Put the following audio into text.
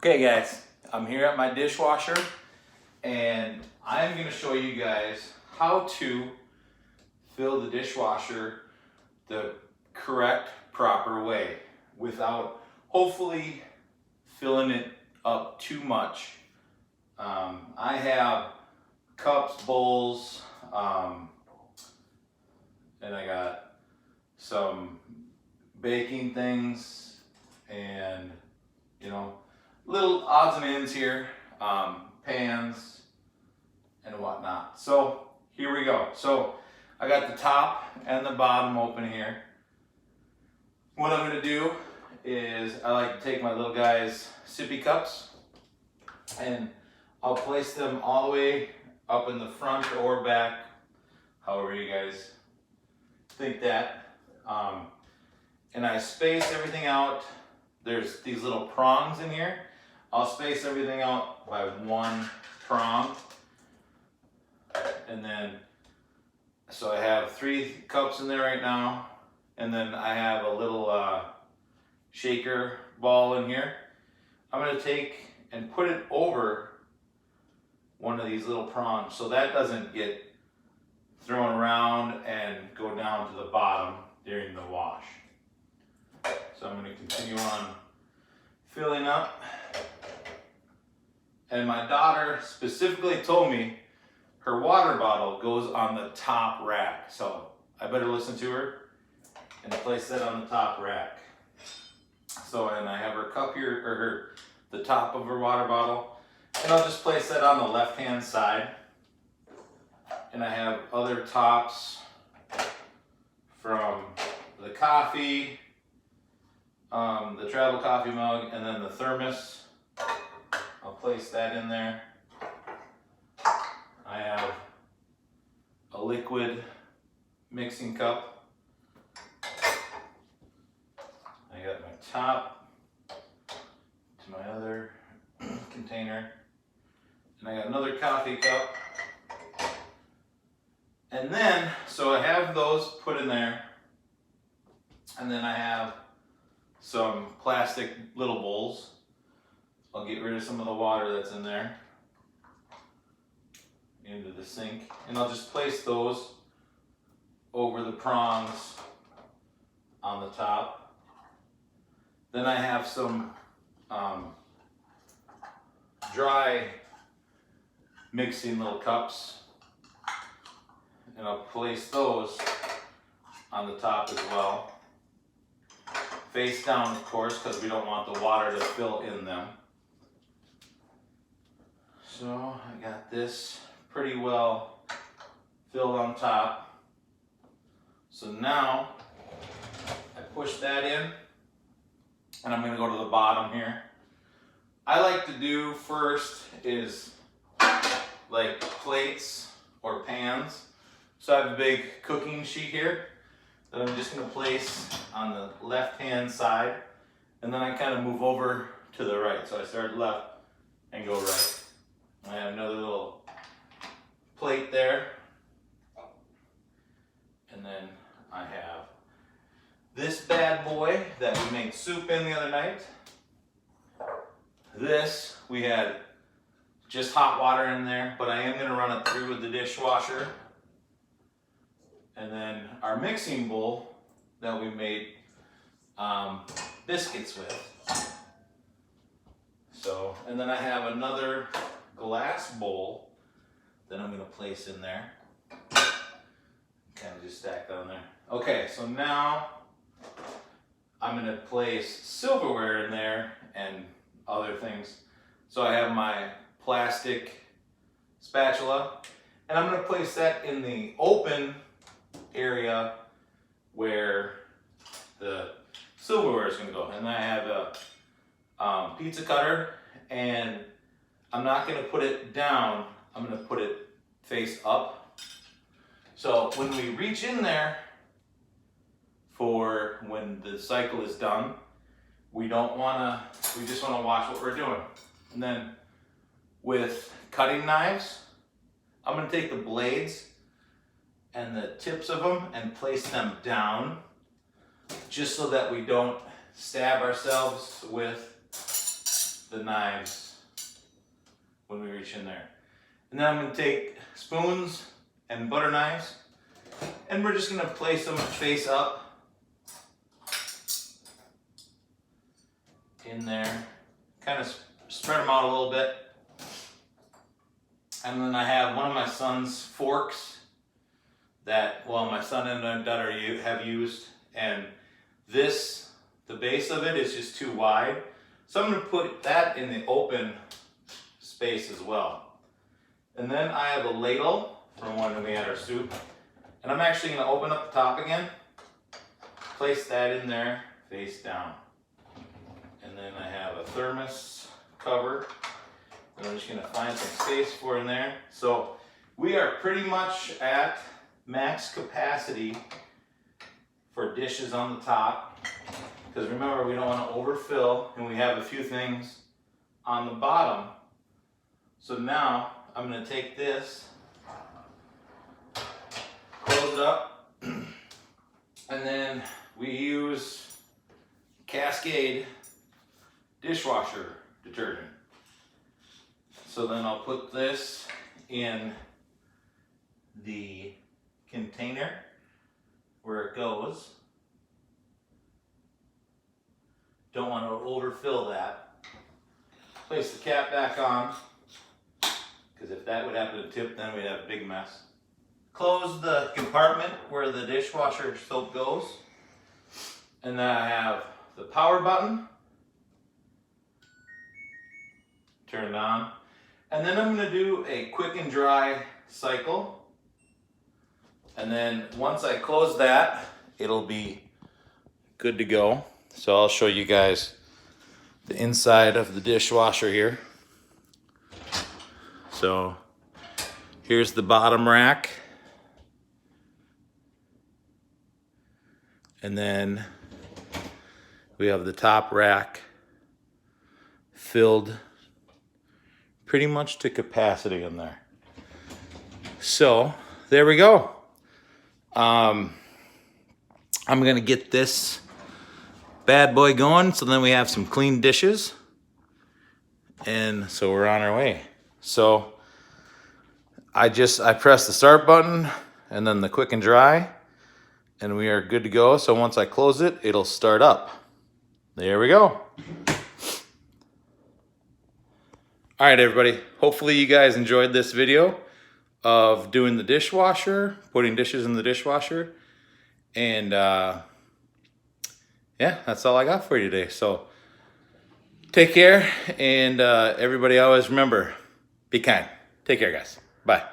Okay guys, I'm here at my dishwasher and I'm going to show you guys how to fill the dishwasher the correct, proper way without hopefully filling it up too much. I have cups, bowls, and I got some baking things and little odds and ends here, pans and whatnot. So here we go. So I got the top and the bottom open here. What I'm going to do is I like to take my little guys' sippy cups and I'll place them all the way up in the front or back, however you guys think that. And I space everything out. There's these little prongs in here. I'll space everything out by one prong. And then, so I have 3 cups in there right now. And then I have a little shaker ball in here. I'm gonna take and put it over one of these little prongs so that doesn't get thrown around and go down to the bottom during the wash. So I'm going to continue on filling up. And my daughter specifically told me her water bottle goes on the top rack. So I better listen to her and place that on the top rack. So, and I have her cup here, or the top of her water bottle. And I'll just place that on the left-hand side. And I have other tops from the coffee, the travel coffee mug, and then the thermos. I'll place that in there. I have a liquid mixing cup. I got my top to my other container. And I got another coffee cup. And then, so I have those put in there. And then I have some plastic little bowls. I'll get rid of some of the water that's in there into the sink. And I'll just place those over the prongs on the top. Then I have some dry mixing little cups. And I'll place those on the top as well. Face down, of course, because we don't want the water to fill in them. So I got this pretty well filled on top. So now I push that in and I'm going to go to the bottom here. I like to do first is like plates or pans. So I have a big cooking sheet here that I'm just going to place on the left-hand side, and then I kind of move over to the right. So I start left and go right. I have another little plate there, and then I have this bad boy that we made soup in the other night. This, we had just hot water in there, but I am going to run it through with the dishwasher. And then our mixing bowl that we made biscuits with. So, and then I have another glass bowl that I'm going to place in there. Kind of just stack that on there. Okay, so now I'm going to place silverware in there and other things. So I have my plastic spatula, and I'm going to place that in the open area where the silverware is going to go. And I have a pizza cutter, and I'm not going to put it down, I'm going to put it face up. So when we reach in there for when the cycle is done, we just want to watch what we're doing. And then with cutting knives, I'm going to take the blades and the tips of them and place them down just so that we don't stab ourselves with the knives when we reach in there. And then I'm going to take spoons and butter knives, and we're just going to place them face up in there, kind of spread them out a little bit. And then I have one of my son's forks that, well, my son and my daughter have used, and this, the base of it is just too wide. So I'm going to put that in the open space as well. And then I have a ladle from when we had our soup. And I'm actually going to open up the top again, place that in there face down. And then I have a thermos cover. And I'm just going to find some space for in there. So we are pretty much at max capacity for dishes on the top. Because remember, we don't want to overfill, and we have a few things on the bottom. So now I'm going to take this, close it up, and then we use Cascade dishwasher detergent. So then I'll put this in the container where it goes. Don't want to overfill that. Place the cap back on, because if that would happen to tip, then we'd have a big mess. Close the compartment where the dishwasher soap goes. And then I have the power button. Turn it on. And then I'm going to do a quick and dry cycle. And then once I close that, it'll be good to go. So I'll show you guys the inside of the dishwasher here. So here's the bottom rack. And then we have the top rack filled pretty much to capacity in there. So there we go. I'm gonna get this bad boy going, so then we have some clean dishes, and so we're on our way. So I press the start button and then the quick and dry, and we are good to go. So once I close it, it'll start up. There we go. All right, everybody. Hopefully you guys enjoyed this video of doing the dishwasher, putting dishes in the dishwasher. And yeah, that's all I got for you today. So take care, and everybody always remember, be kind. Take care, guys. Bye.